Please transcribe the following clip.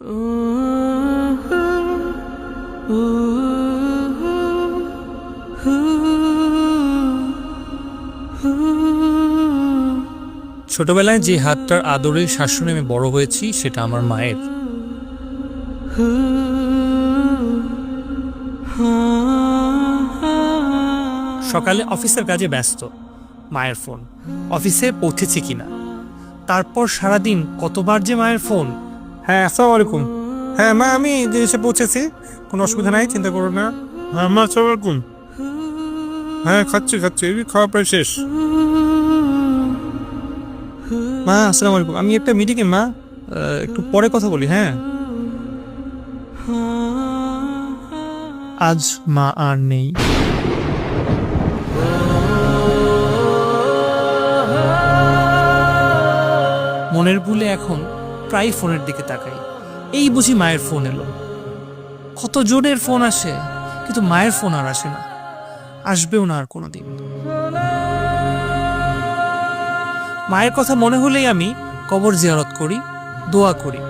ছোটবেলায় যে হাতটার আদরের শাসনে আমি বড় হয়েছি সেটা আমার মায়ের। সকালে অফিসের কাজে ব্যস্ত, মায়ের ফোন, অফিসে পৌঁছেছি কিনা, তারপর সারাদিন কতবার যে মায়ের ফোন। হ্যাঁ, আসসালামু আলাইকুম। হ্যাঁ মা, আমি জিনিসে পৌঁছেছি, কোনো অসুবিধা নাই, চিন্তা করো না। হ্যাঁ মা, আসসালামু আলাইকুম। হ্যাঁ, খাচ্ছি এই খাওয়া প্রায় শেষ। মা আসসালামু আলাইকুম, আমি একটা মিটিংয়ে মা, একটু পরে কথা বলি। হ্যাঁ, আজ মা আর নেই। মনের ভুলে এখন প্রায় ফোনের দিকে তাকাই, এই বুঝি মায়ের ফোন এলো। কত জনের ফোন আসে, কিন্তু মায়ের ফোন আর আসে না, আসবেও না আর কোনোদিন। মায়ের কথা মনে হলেই আমি কবর জিয়ারত করি, দোয়া করি।